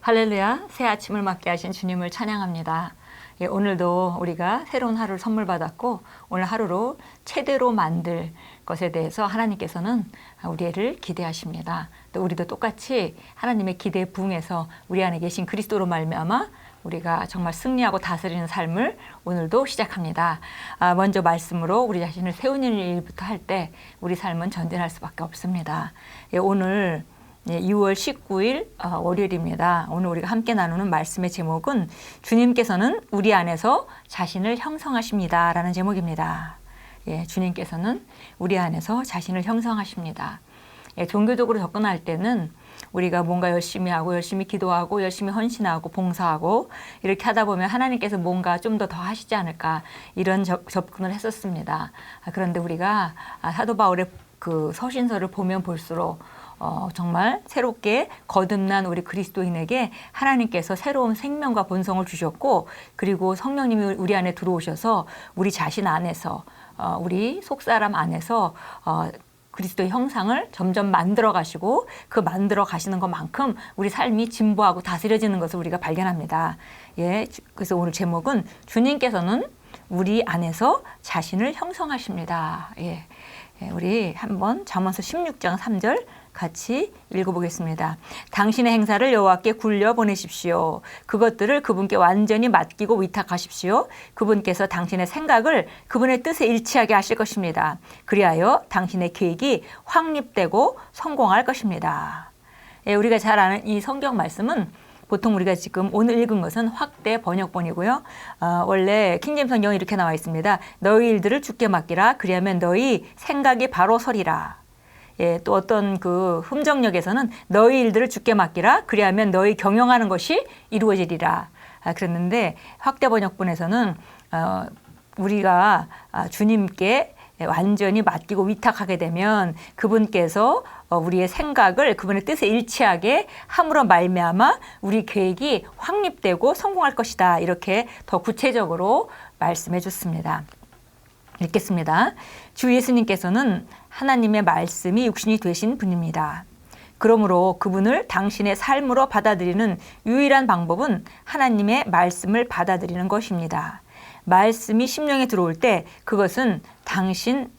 할렐루야, 새 아침을 맞게 하신 주님을 찬양합니다. 오늘도 우리가 새로운 하루를 선물 받았고 오늘 하루로 최대로 만들 것에 대해서 하나님께서는 우리를 기대하십니다. 또 우리도 똑같이 하나님의 기대에 부응해서 우리 안에 계신 그리스도로 말미암아 우리가 정말 승리하고 다스리는 삶을 오늘도 시작합니다. 먼저 말씀으로 우리 자신을 세우는 일부터 할 때 우리 삶은 전진할 수밖에 없습니다. 오늘 2월 19일 월요일입니다. 오늘 우리가 함께 나누는 말씀의 제목은 주님께서는 우리 안에서 자신을 형성하십니다 라는 제목입니다. 주님께서는 우리 안에서 자신을 형성하십니다. 종교적으로 접근할 때는 우리가 뭔가 열심히 하고 열심히 기도하고 열심히 헌신하고 봉사하고 이렇게 하다 보면 하나님께서 뭔가 좀 더 하시지 않을까 이런 접근을 했었습니다. 그런데 우리가 사도 바울의 그 서신서를 보면 볼수록 정말 새롭게 거듭난 우리 그리스도인에게 하나님께서 새로운 생명과 본성을 주셨고, 그리고 성령님이 우리 안에 들어오셔서 우리 자신 안에서 우리 속사람 안에서 그리스도의 형상을 점점 만들어 가시고 그 만들어 가시는 것만큼 우리 삶이 진보하고 다스려지는 것을 우리가 발견합니다. 그래서 오늘 제목은 주님께서는 우리 안에서 자신을 형성하십니다. 우리 한번 잠언서 16장 3절 같이 읽어보겠습니다. 당신의 행사를 여호와께 굴려 보내십시오. 그것들을 그분께 완전히 맡기고 위탁하십시오. 그분께서 당신의 생각을 그분의 뜻에 일치하게 하실 것입니다. 그리하여 당신의 계획이 확립되고 성공할 것입니다. 우리가 잘 아는 이 성경 말씀은 보통 우리가 지금 오늘 읽은 것은 확대 번역본이고요. 원래 킹제임스 성경에 이렇게 나와 있습니다. 너희 일들을 주께 맡기라. 그리하면 너희 생각이 바로 서리라. 또 어떤 그 흠정역에서는 너희 일들을 주께 맡기라. 그리하면 너희 경영하는 것이 이루어지리라. 그랬는데 확대 번역본에서는 우리가 주님께 완전히 맡기고 위탁하게 되면 그분께서 우리의 생각을 그분의 뜻에 일치하게 함으로 말미암아 우리 계획이 확립되고 성공할 것이다. 이렇게 더 구체적으로 말씀해 줬습니다. 읽겠습니다. 주 예수님께서는 하나님의 말씀이 육신이 되신 분입니다. 그러므로 그분을 당신의 삶으로 받아들이는 유일한 방법은 하나님의 말씀을 받아들이는 것입니다. 말씀이 심령에 들어올 때 그것은 당신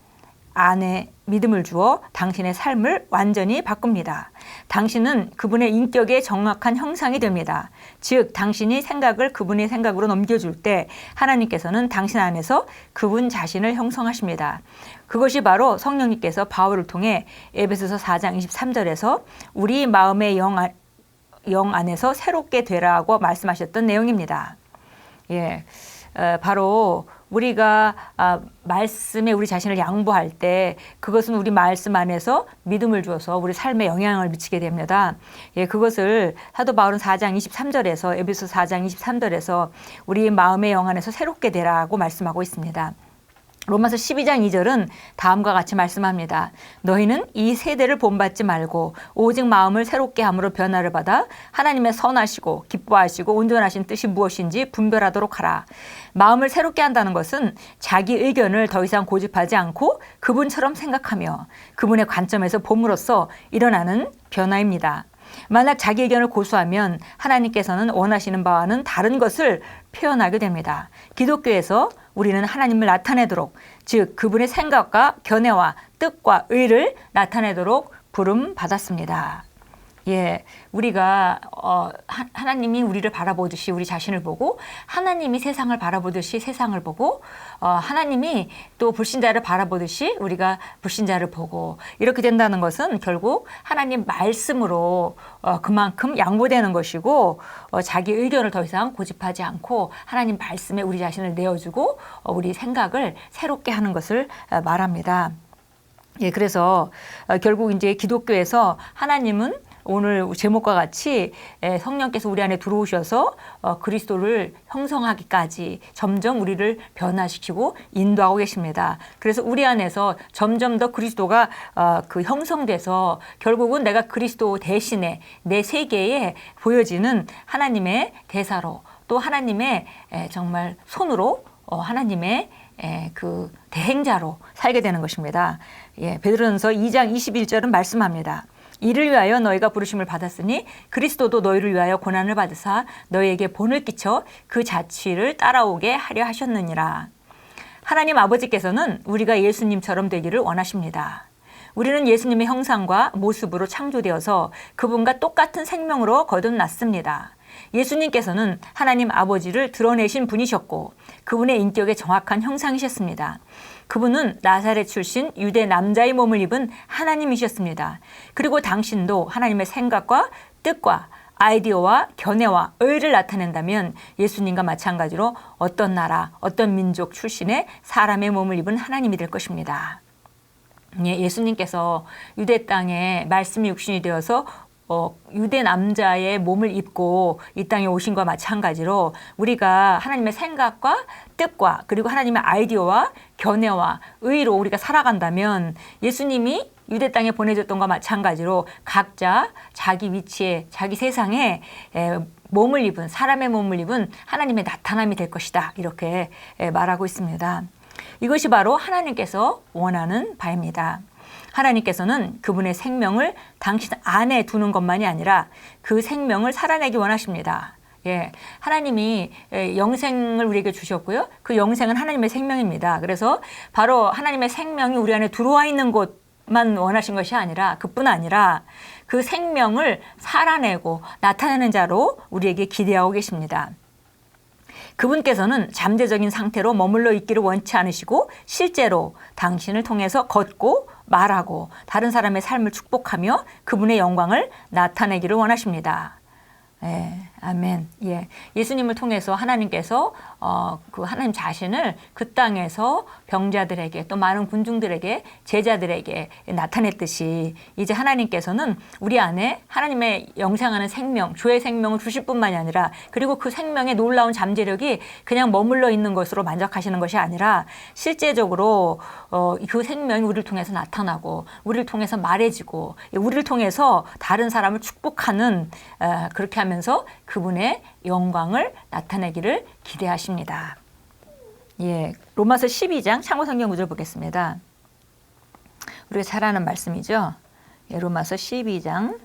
안에 믿음을 주어 당신의 삶을 완전히 바꿉니다. 당신은 그분의 인격의 정확한 형상이 됩니다. 즉 당신이 생각을 그분의 생각으로 넘겨줄 때 하나님께서는 당신 안에서 그분 자신을 형성하십니다. 그것이 바로 성령님께서 바울을 통해 에베소서 4장 23절에서 우리 마음의 영 안에서 새롭게 되라고 말씀하셨던 내용입니다. 바로 우리가 말씀에 우리 자신을 양보할 때 그것은 우리 말씀 안에서 믿음을 주어서 우리 삶에 영향을 미치게 됩니다. 그것을 사도 바울은 4장 23절에서 에베소 4장 23절에서 우리 마음의 영 안에서 새롭게 되라고 말씀하고 있습니다. 로마서 12장 2절은 다음과 같이 말씀합니다. 너희는 이 세대를 본받지 말고 오직 마음을 새롭게 함으로 변화를 받아 하나님의 선하시고 기뻐하시고 온전하신 뜻이 무엇인지 분별하도록 하라. 마음을 새롭게 한다는 것은 자기 의견을 더 이상 고집하지 않고 그분처럼 생각하며 그분의 관점에서 봄으로써 일어나는 변화입니다. 만약 자기 의견을 고수하면 하나님께서는 원하시는 바와는 다른 것을 표현하게 됩니다. 기독교에서 우리는 하나님을 나타내도록, 즉 그분의 생각과 견해와 뜻과 의를 나타내도록 부름 받았습니다. 우리가 하나님이 우리를 바라보듯이 우리 자신을 보고 하나님이 세상을 바라보듯이 세상을 보고 하나님이 또 불신자를 바라보듯이 우리가 불신자를 보고 이렇게 된다는 것은 결국 하나님 말씀으로 그만큼 양보되는 것이고 자기 의견을 더 이상 고집하지 않고 하나님 말씀에 우리 자신을 내어주고 우리 생각을 새롭게 하는 것을 말합니다. 그래서 결국 이제 기독교에서 하나님은 오늘 제목과 같이 성령께서 우리 안에 들어오셔서 그리스도를 형성하기까지 점점 우리를 변화시키고 인도하고 계십니다. 그래서 우리 안에서 점점 더 그리스도가 그 형성돼서 결국은 내가 그리스도 대신에 내 세계에 보여지는 하나님의 대사로 또 하나님의 정말 손으로 하나님의 그 대행자로 살게 되는 것입니다. 베드로전서 2장 21절은 말씀합니다. 이를 위하여 너희가 부르심을 받았으니 그리스도도 너희를 위하여 고난을 받으사 너희에게 본을 끼쳐 그 자취를 따라오게 하려 하셨느니라. 하나님 아버지께서는 우리가 예수님처럼 되기를 원하십니다. 우리는 예수님의 형상과 모습으로 창조되어서 그분과 똑같은 생명으로 거듭났습니다. 예수님께서는 하나님 아버지를 드러내신 분이셨고 그분의 인격의 정확한 형상이셨습니다. 그분은 나사렛 출신 유대 남자의 몸을 입은 하나님이셨습니다. 그리고 당신도 하나님의 생각과 뜻과 아이디어와 견해와 의를 나타낸다면 예수님과 마찬가지로 어떤 나라, 어떤 민족 출신의 사람의 몸을 입은 하나님이 될 것입니다. 예수님께서 유대 땅에 말씀이 육신이 되어서 유대 남자의 몸을 입고 이 땅에 오신 것과 마찬가지로 우리가 하나님의 생각과 뜻과 그리고 하나님의 아이디어와 견해와 의로 우리가 살아간다면 예수님이 유대 땅에 보내졌던 것과 마찬가지로 각자 자기 위치에 자기 세상에 몸을 입은 사람의 몸을 입은 하나님의 나타남이 될 것이다. 이렇게 말하고 있습니다. 이것이 바로 하나님께서 원하는 바입니다. 하나님께서는 그분의 생명을 당신 안에 두는 것만이 아니라 그 생명을 살아내기 원하십니다. 하나님이 영생을 우리에게 주셨고요. 그 영생은 하나님의 생명입니다. 그래서 바로 하나님의 생명이 우리 안에 들어와 있는 것만 원하신 것이 아니라 그뿐 아니라 그 생명을 살아내고 나타내는 자로 우리에게 기대하고 계십니다. 그분께서는 잠재적인 상태로 머물러 있기를 원치 않으시고 실제로 당신을 통해서 걷고 말하고 다른 사람의 삶을 축복하며 그분의 영광을 나타내기를 원하십니다. 아멘. 예수님을 통해서 하나님께서 그 하나님 자신을 그 땅에서 병자들에게 또 많은 군중들에게 제자들에게 나타냈듯이 이제 하나님께서는 우리 안에 하나님의 영생하는 생명, 주의 생명을 주실 뿐만이 아니라 그리고 그 생명의 놀라운 잠재력이 그냥 머물러 있는 것으로 만족하시는 것이 아니라 실제적으로 그 생명이 우리를 통해서 나타나고 우리를 통해서 말해지고 우리를 통해서 다른 사람을 축복하는 그렇게 하면서 그분의 영광을 나타내기를 기대하십니다. 로마서 12장 참고성경 구절 보겠습니다. 우리가 잘 아는 말씀이죠. 로마서 12장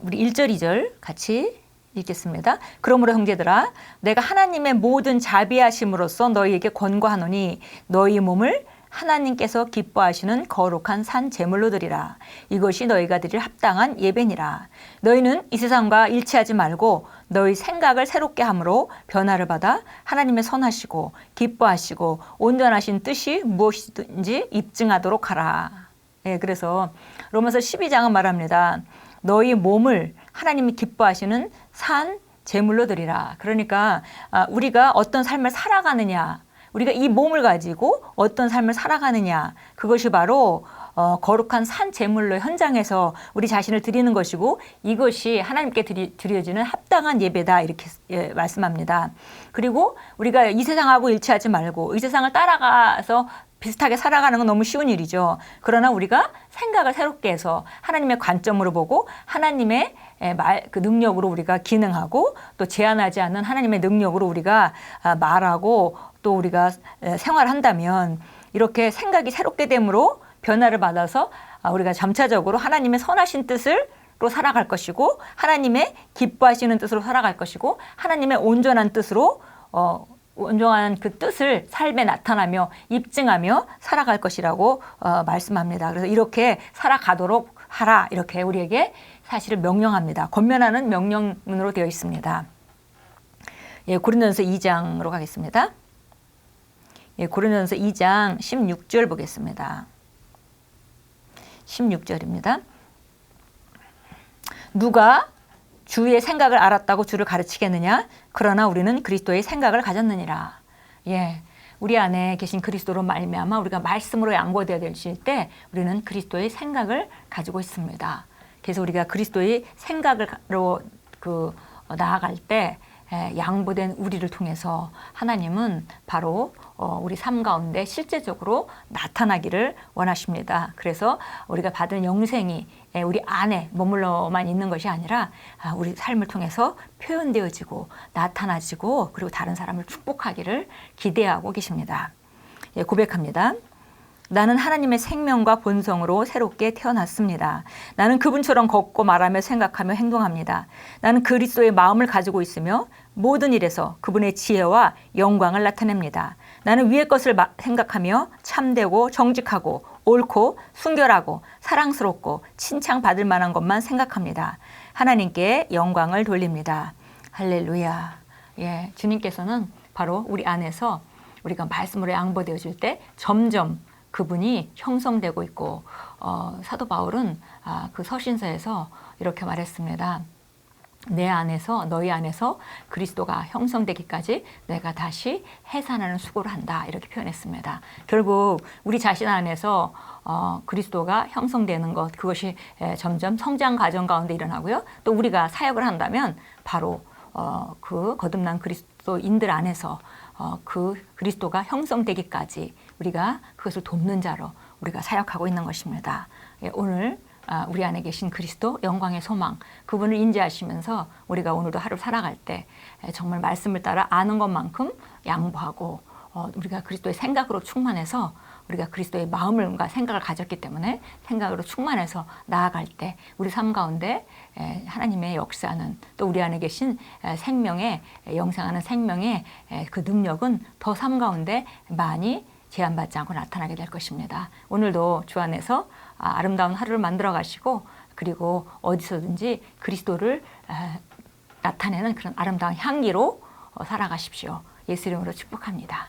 우리 1절 2절 같이 읽겠습니다. 그러므로 형제들아 내가 하나님의 모든 자비하심으로써 너희에게 권고하노니 너희 몸을 하나님께서 기뻐하시는 거룩한 산 제물로 드리라. 이것이 너희가 드릴 합당한 예배니라. 너희는 이 세상과 일치하지 말고 너희 생각을 새롭게 함으로 변화를 받아 하나님의 선하시고 기뻐하시고 온전하신 뜻이 무엇이든지 입증하도록 하라. 그래서 로마서 12장은 말합니다. 너희 몸을 하나님이 기뻐하시는 산 제물로 드리라. 그러니까 우리가 어떤 삶을 살아가느냐, 우리가 이 몸을 가지고 어떤 삶을 살아가느냐, 그것이 바로 거룩한 산 제물로 현장에서 우리 자신을 드리는 것이고 이것이 하나님께 드려지는 합당한 예배다 이렇게 말씀합니다. 그리고 우리가 이 세상하고 일치하지 말고 이 세상을 따라가서 비슷하게 살아가는 건 너무 쉬운 일이죠. 그러나 우리가 생각을 새롭게 해서 하나님의 관점으로 보고 하나님의 그 능력으로 우리가 기능하고 또 제한하지 않는 하나님의 능력으로 우리가 말하고 또 우리가 생활한다면 이렇게 생각이 새롭게 됨으로 변화를 받아서 우리가 점차적으로 하나님의 선하신 뜻으로 살아갈 것이고 하나님의 기뻐하시는 뜻으로 살아갈 것이고 하나님의 온전한 뜻으로 온전한 그 뜻을 삶에 나타나며 입증하며 살아갈 것이라고 말씀합니다. 그래서 이렇게 살아가도록 하라 이렇게 우리에게 사실을 명령합니다. 권면하는 명령문으로 되어 있습니다. 고린도전서 2장으로 가겠습니다. 고린도전서 2장 16절 보겠습니다. 16절입니다. 누가 주의 생각을 알았다고 주를 가르치겠느냐? 그러나 우리는 그리스도의 생각을 가졌느니라. 우리 안에 계신 그리스도로 말미암아 우리가 말씀으로 양보되어야 되실 때 우리는 그리스도의 생각을 가지고 있습니다. 그래서 우리가 그리스도의 생각으로 나아갈 때 양보된 우리를 통해서 하나님은 바로 우리 삶 가운데 실제적으로 나타나기를 원하십니다. 그래서 우리가 받은 영생이 우리 안에 머물러만 있는 것이 아니라 우리 삶을 통해서 표현되어지고 나타나지고 그리고 다른 사람을 축복하기를 기대하고 계십니다. 고백합니다. 나는 하나님의 생명과 본성으로 새롭게 태어났습니다. 나는 그분처럼 걷고 말하며 생각하며 행동합니다. 나는 그리스도의 마음을 가지고 있으며 모든 일에서 그분의 지혜와 영광을 나타냅니다. 나는 위의 것을 생각하며 참되고 정직하고 옳고 순결하고 사랑스럽고 칭찬받을 만한 것만 생각합니다. 하나님께 영광을 돌립니다. 할렐루야. 예, 주님께서는 바로 우리 안에서 우리가 말씀으로 양보되어질 때 점점 그분이 형성되고 있고, 사도 바울은 그 서신서에서 이렇게 말했습니다. 내 안에서, 너희 안에서 그리스도가 형성되기까지 내가 다시 해산하는 수고를 한다, 이렇게 표현했습니다. 결국 우리 자신 안에서 그리스도가 형성되는 것, 그것이 점점 성장 과정 가운데 일어나고요. 또 우리가 사역을 한다면 바로 그 거듭난 그리스도인들 안에서 그 그리스도가 형성되기까지 우리가 그것을 돕는 자로 우리가 사역하고 있는 것입니다. 오늘 우리 안에 계신 그리스도, 영광의 소망, 그분을 인지하시면서 우리가 오늘도 하루 살아갈 때 정말 말씀을 따라 아는 것만큼 양보하고, 우리가 그리스도의 생각으로 충만해서, 우리가 그리스도의 마음과 생각을 가졌기 때문에 생각으로 충만해서 나아갈 때 우리 삶 가운데 하나님의 역사는, 또 우리 안에 계신 생명의, 영생하는 생명의 그 능력은 더 삶 가운데 많이 제한받지 않고 나타나게 될 것입니다. 오늘도 주 안에서 아름다운 하루를 만들어 가시고, 그리고 어디서든지 그리스도를 나타내는 그런 아름다운 향기로 살아가십시오. 예수 이름으로 축복합니다.